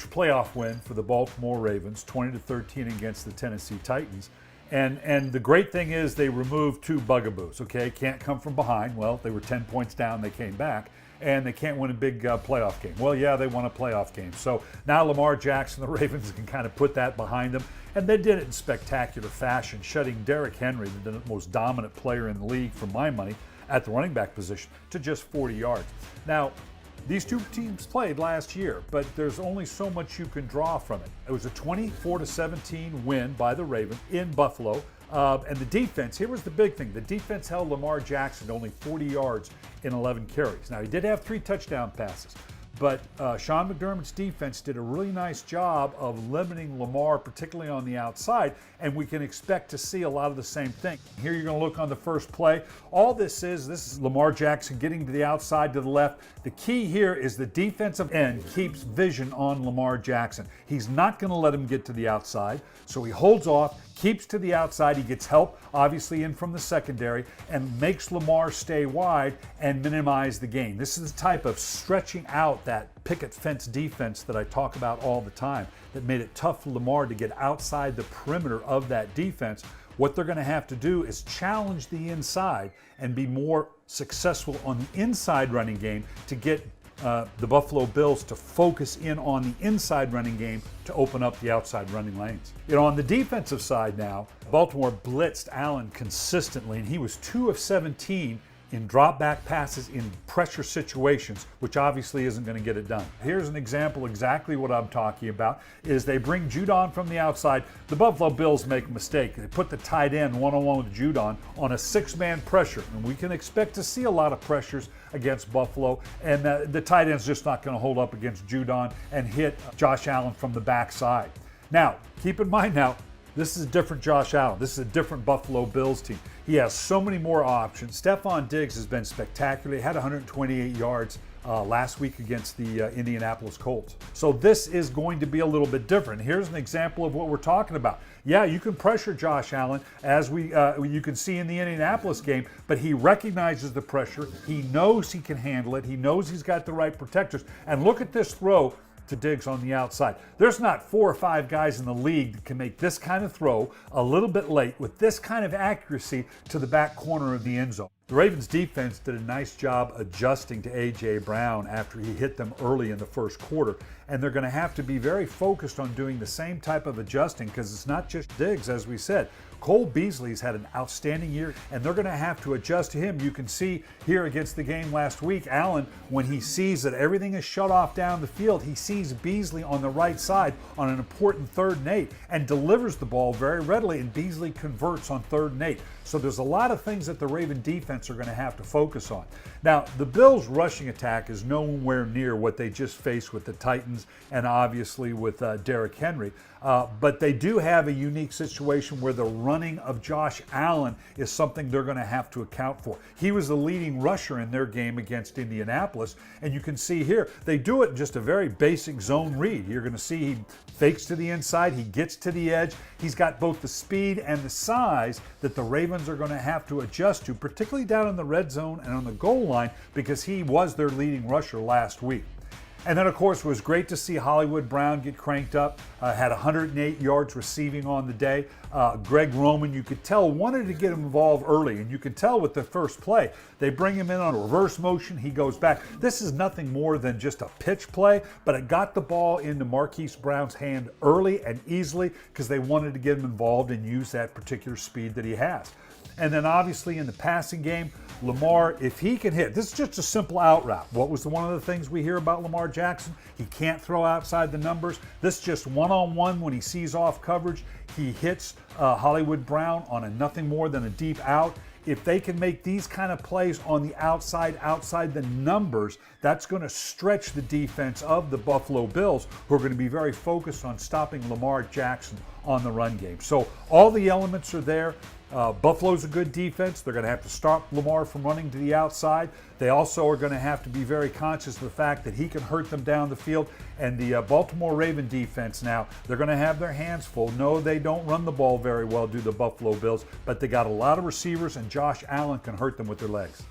huge playoff win for the Baltimore Ravens, 20-13 against the Tennessee Titans. And the great thing is they removed two bugaboos, okay? Can't come from behind. Well, they were 10 points down, they came back. And they can't win a big playoff game. Well, yeah, they won a playoff game. So now Lamar Jackson, the Ravens, can kind of put that behind them. And they did it in spectacular fashion, shutting Derrick Henry, the most dominant player in the league for my money, at the running back position, to just 40 yards. Now, these two teams played last year, but there's only so much you can draw from it. It was a 24-17 win by the Ravens in Buffalo. And the defense, here was the big thing. The defense held Lamar Jackson to only 40 yards in 11 carries. Now, he did have 3 touchdown passes, but Sean McDermott's defense did a really nice job of limiting Lamar, particularly on the outside, and we can expect to see a lot of the same thing. Here you're going to look on the first play. All this is Lamar Jackson getting to the outside, to the left. The key here is the defensive end keeps vision on Lamar Jackson. He's not going to let him get to the outside, so he holds off, keeps to the outside. He gets help, obviously, in from the secondary, and makes Lamar stay wide and minimize the gain. This is the type of stretching out that picket fence defense that I talk about all the time that made it tough for Lamar to get outside the perimeter of that defense. What they're going to have to do is challenge the inside and be more successful on the inside running game to get the Buffalo Bills to focus in on the inside running game to open up the outside running lanes. On the defensive side now, Baltimore blitzed Allen consistently, and he was 2 of 17 in drop back passes in pressure situations, which obviously isn't going to get it done. Here's an example exactly what I'm talking about, is they bring Judon from the outside. The Buffalo Bills make a mistake. They put the tight end one-on-one with Judon on a 6-man pressure, and we can expect to see a lot of pressures against Buffalo, and the tight end's just not going to hold up against Judon and hit Josh Allen from the backside. Now, keep in mind now, this is a different Josh Allen. This is a different Buffalo Bills team. He has so many more options. Stephon Diggs has been spectacular. He had 128 yards last week against the Indianapolis Colts. So this is going to be a little bit different. Here's an example of what we're talking about. Yeah, you can pressure Josh Allen, as you can see in the Indianapolis game, but he recognizes the pressure. He knows he can handle it. He knows he's got the right protectors. And look at this throw to Diggs on the outside. There's not 4 or 5 guys in the league that can make this kind of throw a little bit late with this kind of accuracy to the back corner of the end zone. The Ravens defense did a nice job adjusting to A.J. Brown after he hit them early in the first quarter, and they're going to have to be very focused on doing the same type of adjusting, because it's not just Diggs, as we said. Cole Beasley's had an outstanding year, and they're going to have to adjust to him. You can see here against the game last week, Allen, when he sees that everything is shut off down the field, he sees Beasley on the right side on an important 3rd and 8 and delivers the ball very readily, and Beasley converts on 3rd and 8. So there's a lot of things that the Raven defense are going to have to focus on. Now, the Bills' rushing attack is nowhere near what they just faced with the Titans and obviously with Derrick Henry. But they do have a unique situation where the running of Josh Allen is something they're going to have to account for. He was the leading rusher in their game against Indianapolis, and you can see here, they do it in just a very basic zone read. You're going to see he fakes to the inside, he gets to the edge. He's got both the speed and the size that the Ravens are going to have to adjust to, particularly down in the red zone and on the goal line, because he was their leading rusher last week. And then, of course, it was great to see Hollywood Brown get cranked up, had 108 yards receiving on the day. Greg Roman, you could tell, wanted to get him involved early, and you could tell with the first play. They bring him in on a reverse motion. He goes back. This is nothing more than just a pitch play, but it got the ball into Marquise Brown's hand early and easily because they wanted to get him involved and use that particular speed that he has. And then obviously in the passing game, Lamar, if he can hit, this is just a simple out route. What was one of the things we hear about Lamar Jackson? He can't throw outside the numbers. This is just one-on-one when he sees off coverage. He hits Hollywood Brown on a nothing more than a deep out. If they can make these kind of plays on the outside the numbers, that's going to stretch the defense of the Buffalo Bills, who are going to be very focused on stopping Lamar Jackson on the run game. So all the elements are there. Buffalo's a good defense. They're going to have to stop Lamar from running to the outside. They also are going to have to be very conscious of the fact that he can hurt them down the field. And the Baltimore Raven defense now, they're going to have their hands full. No, they don't run the ball very well, do the Buffalo Bills, but they got a lot of receivers, and Josh Allen can hurt them with their legs.